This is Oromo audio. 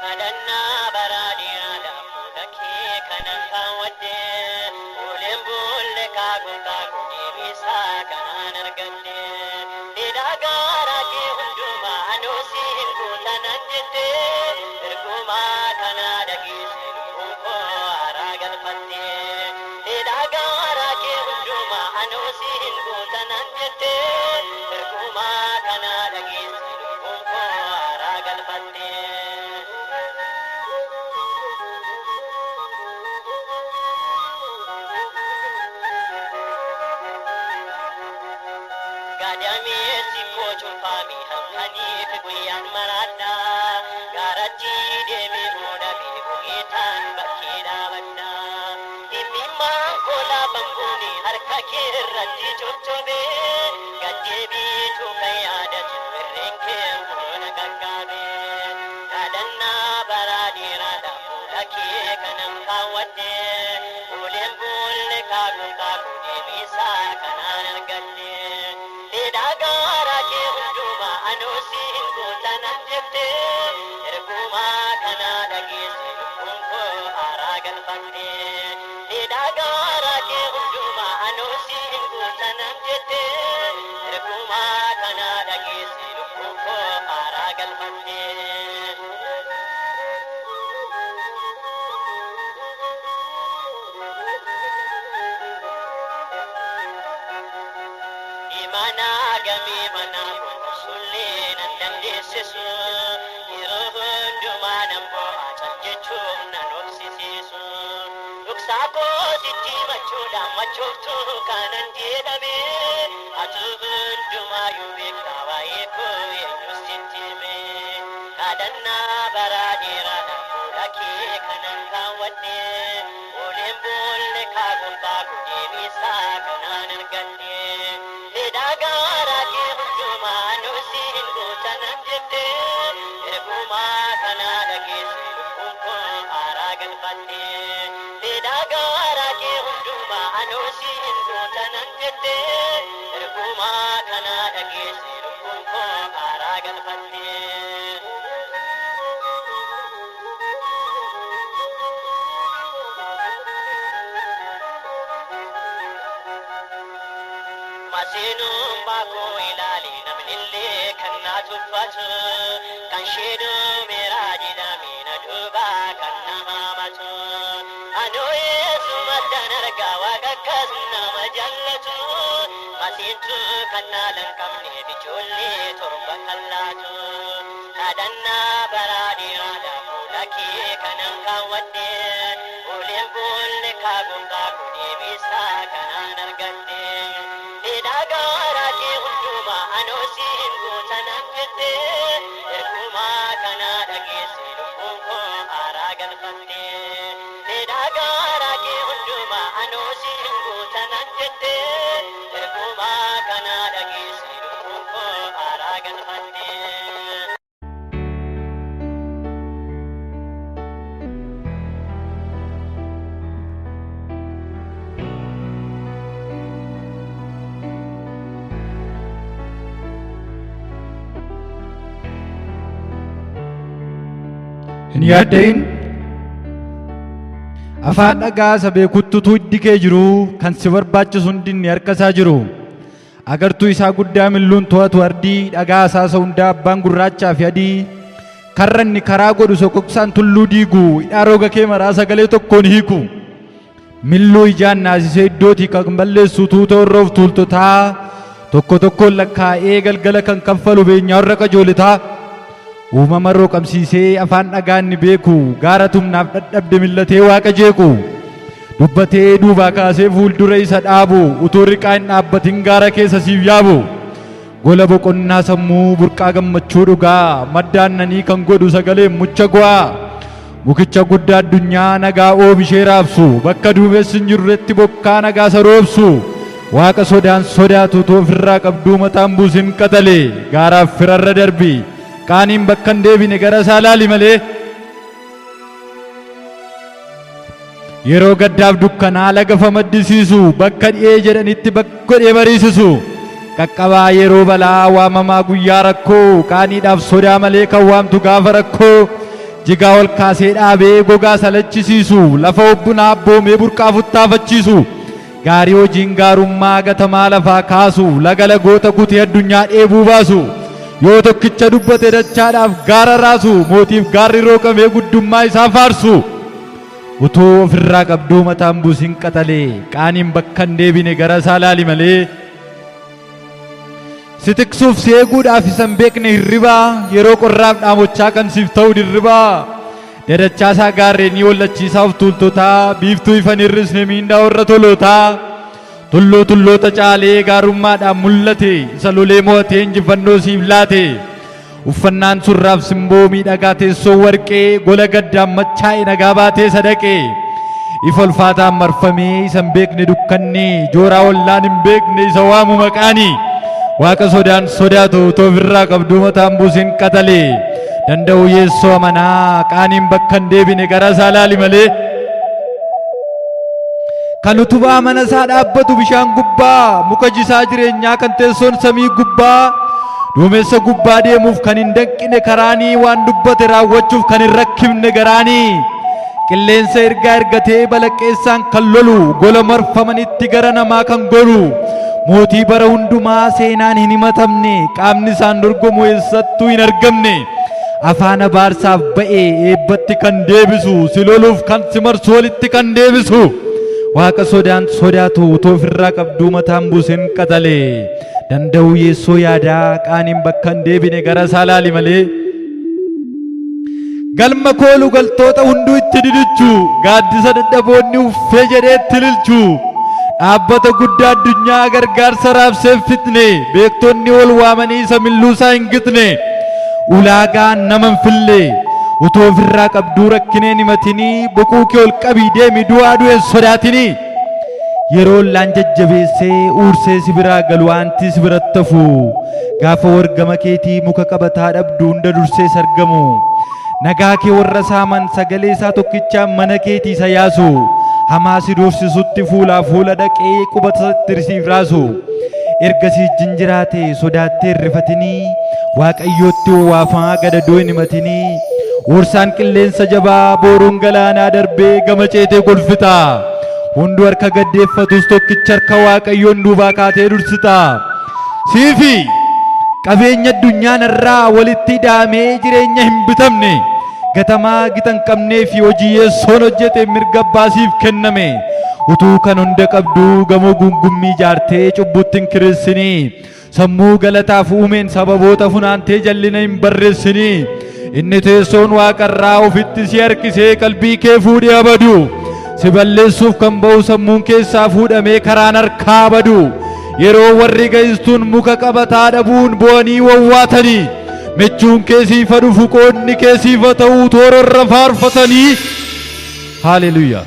Adanna baradiyada mulaki kanan kawade ulen bulle kagun kagun ibisa kanan argande didagara ke hunduma anosi hindutan jette erguma kanada gisin unko aragal patte didagara ke hunduma anosi hindutan jette erguma kanada gisin unko aragal patte Gadami sipo chumpami halkani figuyan marada garaji demi roda biguitan bakira banda imima kola banguni harka kirrati chochobe gajebi chukayada chirrenke mona gaggabe kadanna baradirada mulaki kanan kawade ulen bulle kagun kagun demisa kanan argande didagara ke hunduma anosi hindutan jette erguma kanada gisin unko aragal patte didagara ke hunduma anosi hindutan jette erguma kanada gisin unko aragal patte Imana gami mana sulle nan dandeessisu yeroo hundumaa nan bo'aa jechuun nan obsisiisu dhugsaa kootitti machuudhaan machooftuu kanan jedhame ati hundumaa yoo beektaa waa'ee koo eenyus sitti hime kadhannaa baraa dheeraadhaan fuula kee kanan kaawwadhe uleen boolle kaakuun kaakuu deebisaa kanaan argadhe didagara ke hunduma anosi hindutan jette erguma kanada gisin unko aragal patte didagara ke hunduma anosi hindutan jette erguma kanada gisin unko aragal patte Masinum bako ilali namnille kanna tuffatu kan sheedu miraji damina duba kanna mamatu anu yesu maddan arga waqa kasna majallatu masintu kanna lan kamne bijolle torba kallatu kadanna baradi ada mulaki kanan kawadde ulen bulle kagun kakuni bisa kanan argadde didagara ke hunduma anosi hindutan jette erguma kanada gisin unko aragal patte didagara ke hunduma anosi hindutan jette erguma kanada gisin unko aragal patte hin yaaddain afaan dhagaa sabee kuttutuu hiddi kee jiru kan si barbaachisu hundinni harka isaa jiru agartuu isaa guddaa milluun to'atu ardii dhagaa asaasa hundaa abbaan gurraachaa fi adii karranni karaa godhu sokoksaan tulluu diigu hidhaa roga kee maraa sagalee tokkoon hiiku milluu ijaan naasisee iddootii kan balleessu tuuta warroof tuultotaa tokko tokkoon lakkaa'ee galgala kan kaffalu beenyaa warra qajoolitaa uumama rooqamsiisee afaan dhagaan ni beeku gaara tumnaaf dadhabde millatee waaqa jeequ dubbatee duubaa kaasee fuuldura isa dhaabu utuu riqaa hin dhaabbatin gaara keessa siif yaabu gola boqonnaa sammuu burqaa gammachuu dhugaa maddaannanii kan godhu sagalee mucha gu'aa mukicha guddaa addunyaa nagaa oomishee raabsu bakka duumessi hin jirretti bokkaa nagaa saroobsu waaqa sodaan sodaatu toofirraa qabduu mataan buusin qatale gaaraaf firarra darbi qaaniin bakka hin deebine gara isaa laali malee yeroo gaddaaf dukkanaa lagafa maddisiisu bakka dhi'ee jedhanitti bakka godhee bariisisu qaqqabaa yeroo balaa waamamaa guyyaa rakkoo qaaniidhaaf sodaa malee kan waamtu gaafa rakkoo jigaa ol kaasee dhaabee gogaa salachisiisu lafa obbunaa abboomee burqaa futtaafachiisu gaarii hojiin gaarummaa gatamaa lafaa kaasu laga lagoota kutee addunyaa dheebuu baasu yoo tokkicha dubbate dachaadhaaf gaara raasu mootiif gaarri rooqamee guddummaa isaa faarsu utuu ofirraa qabduu mataan buusin qaxalee qaaniin bakka hin deebine gara isaa laali malee si tiksuuf si eeguudhaaf isan beekne hirribaa yeroo qorraaf dhaamochaa kan siif ta'u dirribaa dadachaasaa gaarreenii wallachiisaa of tuultotaa biiftuu ifan hirrisne miindaa warra tolootaa tulluu tulloota caalee gaarummaadhaan mul'ate isa lolee mo'atee injifannoo siif laate uffannaan surraaf simboo miidhagaa teessoo warqee gola gaddaan machaa'e nagaa baatee sadaqee ifa ulfaataan marfamee isan beekne dukkanne jooraa ollaan hin beekne isa waamu maqaanii waaqa sodaan sodaatu utoo ofirraa qabduu mataan buusin qaxalee danda'u yeessoo amanaa qaaniin bakka hin deebine gara isaa laali malee kan utubaa mana isaa dhaabbatu bishaan gubbaa muka jisaa jireenyaa kan teessoon samii gubbaa duumessa gubbaa deemuuf kan hin danqine karaanii waan dubbate raawwachuuf kan hin rakkifne garaanii qilleensa ergaa ergatee balaqqeessaan kan lolu gola marfamanitti gara namaa kan golu mootii bara hundumaa seenaan hin himatamne qaamni isaan dorgomu eessattuu hin argamne afaan abaarsaaf ba'e eebbatti kan deebisu si loluuf kan si marsu walitti kan deebisu waaqa sodaan sodaatu utoo ofirraa qabduu mataan buusin qaxalee danda'u yeessoo yaadaa qaaniin bakka hin deebine gara isaa laali malee galma koolu galtoota hunduu itti didichu gaaddisa dadhaboonni uffee jedhee itti lilchu dhaabbata guddaa addunyaa gargaarsa raabseef fitne beektonni ol waamanii isa milluusaa hin gitne ulaagaan nama hin fille utoo ofirraa qabduu rakkineen himatinii boquu kee ol qabii deemi du'aa du'een sodaatinii yeroo laan jajjabeessee uursee si biraa galu aantii si biratti hafu gaafa wargama keetii muka qabataa dhabdu hunda dursee sargamu nagaa kee warra saaman sagalee isaa tokkichaan mana keetii isa yaasu hamaa si doorsisutti fuulaa fuula dhaqee qubata tirsiif raasu ergasii jinjiraate sodaattee rifatinii waaqayyootti waafamaa gadadoo hin himatinii uursaan qilleensa jabaa booruun galaanaa darbee gama ceetee golfita hundu harka gaddeeffatus tokkicha harka waaqayyoon duubaa kaatee dursita siifi qabeenya addunyaan irraa walitti hidhaamee jireenya hin bitamne gatamaa gitan qabnee fi hojii yeessoon hojjete mirga baasiif kenname utuu kan hunda qabduu gamoo gungummii ijaartee cubbutti hin kireessinii sammuu galataaf uumeen sababoota funaantee jallina hin barreessinii inni teessoon waaqarraa ofitti si harkisee qalbii kee fuudhee abadu si balleessuuf kan ba'u sammuun keessaa fuudhamee karaan harkaa badu yeroo warri ga'istuun muka qabataa dhabuun bu'anii wawwaatanii michuun keessiifa dhufu qoodni keessiifa ta'uu toorarra faarfatanii haaleluyyaa